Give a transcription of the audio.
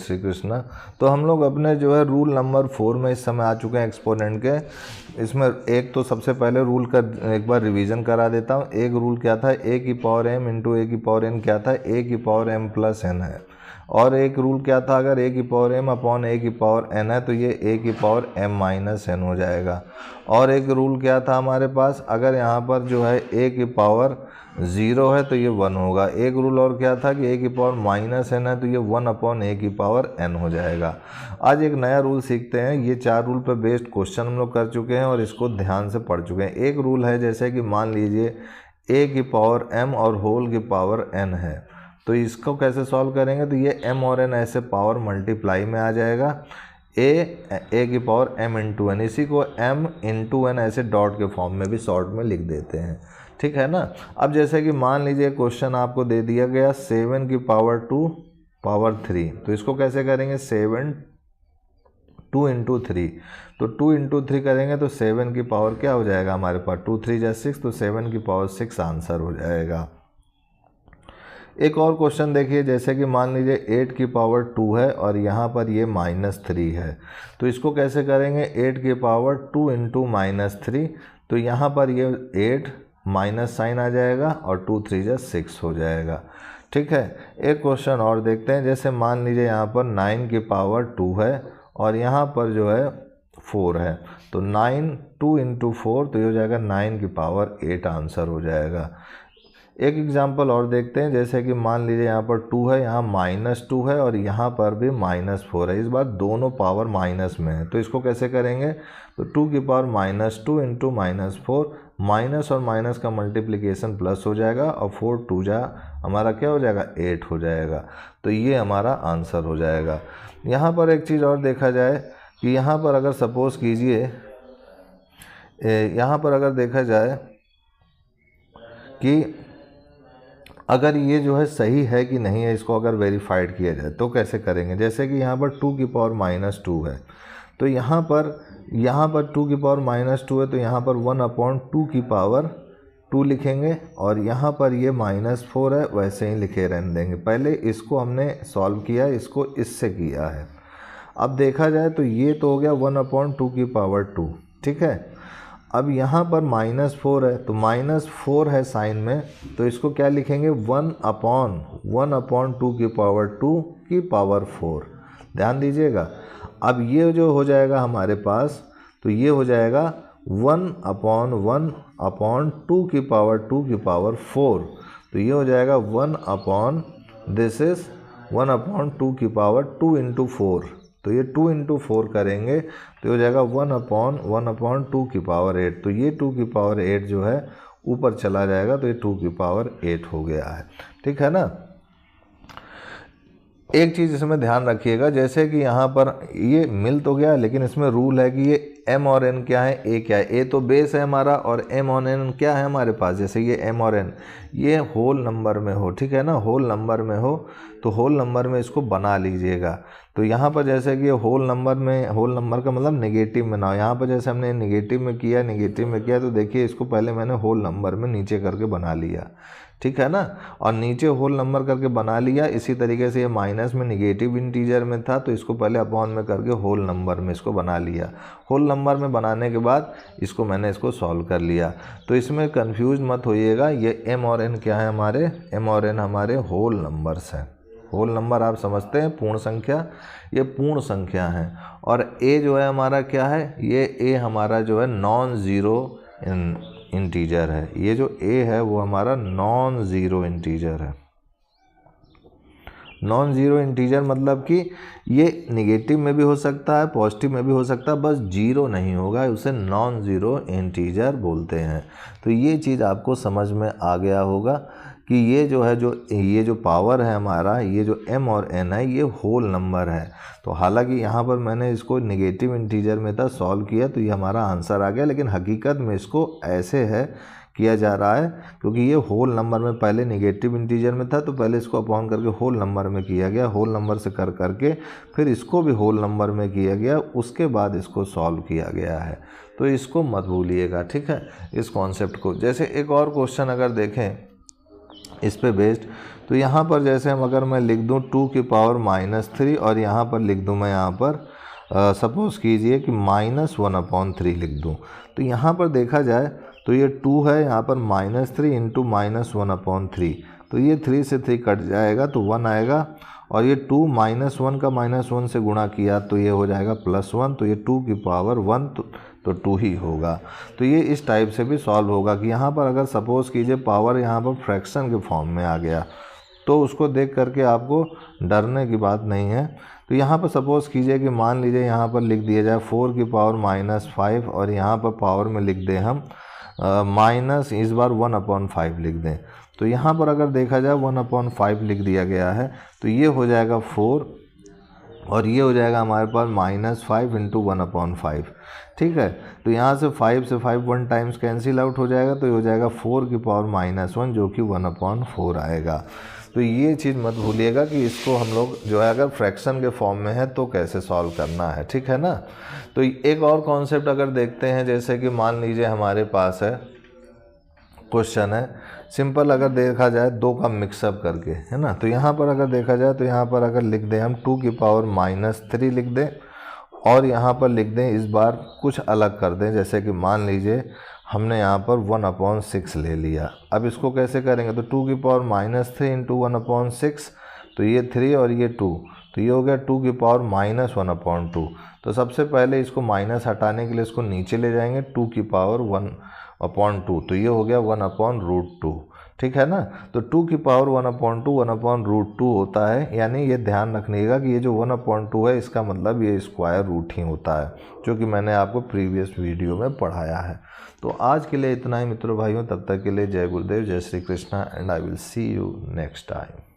श्री कृष्ण। तो हम लोग अपने जो है रूल नंबर 4 में इस समय आ चुके हैं एक्सपोनेंट के। इसमें एक तो सबसे पहले रूल का एक बार रिवीजन करा देता हूँ। एक रूल क्या था, ए की पावर m इंटू ए की पावर n क्या था, ए की पावर m प्लस n है। और एक रूल क्या था, अगर ए की पावर m अपॉन ए की पावर n है तो ये ए की पावर m माइनस n हो जाएगा। और एक रूल क्या था हमारे पास, अगर यहाँ पर जो है ए की पावर 0 है तो ये 1 होगा। एक रूल और क्या था कि ए की पावर माइनस n है तो ये 1 अपॉन ए की पावर n हो जाएगा। आज एक नया रूल सीखते हैं। ये 4 रूल पर बेस्ड क्वेश्चन हम लोग कर चुके हैं और इसको ध्यान से पढ़ चुके हैं। एक रूल है जैसे कि मान लीजिए ए की पावर m और होल की पावर n है, तो इसको कैसे सॉल्व करेंगे, तो ये m और n ऐसे पावर मल्टीप्लाई में आ जाएगा। ए की पावर m इंटू एन, इसी को m इंटू एन ऐसे डॉट के फॉर्म में भी शॉर्ट में लिख देते हैं, ठीक है ना। अब जैसे कि मान लीजिए क्वेश्चन आपको दे दिया गया 7 की पावर 2 पावर 3, तो इसको कैसे करेंगे, 7 2 इंटू 3, तो 2 इंटू 3 करेंगे तो 7 की पावर क्या हो जाएगा हमारे पास, 2 3 जा 6, तो 7 की पावर 6 आंसर हो जाएगा। एक और क्वेश्चन देखिए, जैसे कि मान लीजिए 8 की पावर 2 है और यहाँ पर ये -3 है, तो इसको कैसे करेंगे, 8 की पावर 2 इंटू -3, तो यहाँ पर ये 8 माइनस साइन आ जाएगा और 2 3 जा 6 हो जाएगा, ठीक है। एक क्वेश्चन और देखते हैं, जैसे मान लीजिए यहाँ पर 9 की पावर 2 है और यहाँ पर जो है 4 है, तो 9 2 इंटू 4, तो ये हो जाएगा 9 की पावर 8 आंसर हो जाएगा। एक एग्जांपल और देखते हैं, जैसे कि मान लीजिए यहाँ पर 2 है, यहाँ -2 है और यहाँ पर भी -4 है। इस बार दोनों पावर माइनस में है, तो इसको कैसे करेंगे, तो 2 की पावर -2 इंटू -4, माइनस और माइनस का मल्टीप्लिकेशन प्लस हो जाएगा और 4 2 जा हमारा क्या हो जाएगा, 8 हो जाएगा। तो ये हमारा आंसर हो जाएगा। यहाँ पर एक चीज़ और देखा जाए कि यहाँ पर अगर सपोज़ कीजिए, यहाँ पर अगर देखा जाए कि अगर ये जो है सही है कि नहीं है, इसको अगर वेरीफाइड किया जाए तो कैसे करेंगे। जैसे कि यहाँ पर 2 की पावर -2 है, तो यहाँ पर 2 की पावर -2 है, तो यहाँ पर 1 अपॉन 2 की पावर 2 लिखेंगे और यहाँ पर ये -4 है, वैसे ही लिखे रहने देंगे। पहले इसको हमने सॉल्व किया, इसको इससे किया है। अब देखा जाए तो ये तो हो गया 1 अपॉन 2 की पावर 2, ठीक है। अब यहाँ पर -4 है, तो -4 है साइन में, तो इसको क्या लिखेंगे, 1 अपॉन 2 की पावर 2 की पावर 4। ध्यान दीजिएगा। अब ये जो हो जाएगा हमारे पास, तो ये हो जाएगा 1 अपॉन 2 की पावर 2 की पावर 4, तो ये हो जाएगा 1 अपॉन 2 की पावर 2 इंटू 4, तो ये 2 इंटू 4 करेंगे तो हो जाएगा 1 अपॉन 2 की पावर 8, तो ये 2 की पावर 8 जो है ऊपर चला जाएगा, तो ये 2 की पावर 8 हो गया है, ठीक है ना। एक चीज़ इसमें ध्यान रखिएगा, जैसे कि यहाँ पर ये मिल तो गया, लेकिन इसमें रूल है कि ये m और n क्या है, a क्या है, a तो बेस है हमारा और m और n क्या है हमारे पास। जैसे ये m और n ये होल नंबर में हो, ठीक है ना, होल नंबर में हो तो होल नंबर में इसको बना लीजिएगा। तो यहाँ पर जैसे कि होल नंबर का मतलब नेगेटिव में ना हो। यहाँ पर जैसे हमने नेगेटिव में किया तो देखिए इसको पहले मैंने होल नंबर में नीचे करके बना लिया, ठीक है ना, और नीचे होल नंबर करके बना लिया। इसी तरीके से ये माइनस में नेगेटिव इंटीजर में था, तो इसको पहले अपॉन में करके होल नंबर में इसको बना लिया। होल नंबर में बनाने के बाद इसको सॉल्व कर लिया। तो इसमें कंफ्यूज मत होइएगा, ये m और n क्या है हमारे, m और n हमारे होल नंबर्स हैं। होल नंबर आप समझते हैं, पूर्ण संख्या, ये पूर्ण संख्या है। और a जो है हमारा क्या है, ये a हमारा जो है नॉन ज़ीरो इंटीजर है। ये जो a है वो हमारा नॉन ज़ीरो इंटीजर है। नॉन ज़ीरो इंटीजर मतलब कि ये निगेटिव में भी हो सकता है, पॉजिटिव में भी हो सकता है, बस जीरो नहीं होगा, उसे नॉन ज़ीरो इंटीजर बोलते हैं। तो ये चीज़ आपको समझ में आ गया होगा कि ये जो पावर है हमारा, ये जो m और n है, ये होल नंबर है। तो हालांकि यहाँ पर मैंने इसको निगेटिव इंटीजर में था सॉल्व किया तो ये हमारा आंसर आ गया, लेकिन हकीकत में इसको ऐसे है किया जा रहा है क्योंकि ये होल नंबर में पहले निगेटिव इंटीजर में था, तो पहले इसको अपॉन करके होल नंबर में किया गया, होल नंबर से कर करके फिर इसको भी होल नंबर में किया गया, उसके बाद इसको सॉल्व किया गया है। तो इसको मत भूलिएगा, ठीक है, इस कॉन्सेप्ट को। जैसे एक और क्वेश्चन अगर देखें इस पे बेस्ड। तो यहाँ पर जैसे हम अगर मैं लिख दूँ 2 की पावर -3 और यहाँ पर लिख दूँ मैं यहाँ पर सपोज़ कीजिए कि -1/3 लिख दूँ। तो यहाँ पर देखा जाए तो ये 2 है, यहाँ पर -3 इंटू -1/3, तो ये 3 से 3 कट जाएगा तो 1 आएगा। और ये 2 -1 का -1 से गुणा किया तो ये हो जाएगा +1, तो ये 2 की पावर 1 तो 2 ही होगा। तो ये इस टाइप से भी सॉल्व होगा कि यहाँ पर अगर सपोज़ कीजिए पावर यहाँ पर फ्रैक्शन के फॉर्म में आ गया तो उसको देख करके आपको डरने की बात नहीं है। तो यहाँ पर सपोज़ कीजिए कि मान लीजिए यहाँ पर लिख दिया जाए 4 की पावर -5 और यहाँ पर पावर में लिख दें हम माइनस इस बार 1/5 लिख दें। तो यहाँ पर अगर देखा जाए 1/5 लिख दिया गया है तो ये हो जाएगा 4 और ये हो जाएगा हमारे पास -5 इंटू 1/5। ठीक है, तो यहाँ से 5 से 5 1 टाइम्स कैंसिल आउट हो जाएगा तो ये हो जाएगा 4 की पावर -1 जो कि 1/4 आएगा। तो ये चीज़ मत भूलिएगा कि इसको हम लोग जो है अगर फ्रैक्शन के फॉर्म में है तो कैसे सॉल्व करना है। ठीक है ना। तो एक और कॉन्सेप्ट अगर देखते हैं, जैसे कि मान लीजिए हमारे पास है क्वेश्चन है सिंपल, अगर देखा जाए 2 का मिक्सअप करके, है ना। तो यहाँ पर अगर देखा जाए तो यहाँ पर अगर लिख दें हम 2 की पावर -3 लिख दें और यहाँ पर लिख दें इस बार कुछ अलग कर दें, जैसे कि मान लीजिए हमने यहाँ पर 1/6 ले लिया। अब इसको कैसे करेंगे, तो 2 की पावर -3 इंटू 1/6, तो ये 3 और ये 2, तो ये हो गया 2 की पावर -1/2। तो सबसे पहले इसको माइनस हटाने के लिए इसको नीचे ले जाएंगे 2 की पावर 1/2, तो ये हो गया 1/√2। ठीक है ना। तो 2 की पावर 1/2 1/√2 होता है, यानी ये ध्यान रखिएगा कि ये जो 1/2 है इसका मतलब ये स्क्वायर रूट ही होता है, जो कि मैंने आपको प्रीवियस वीडियो में पढ़ाया है। तो आज के लिए इतना ही मित्रों भाइयों, तब तक के लिए जय गुरुदेव, जय Shri Krishna and I will see you next time.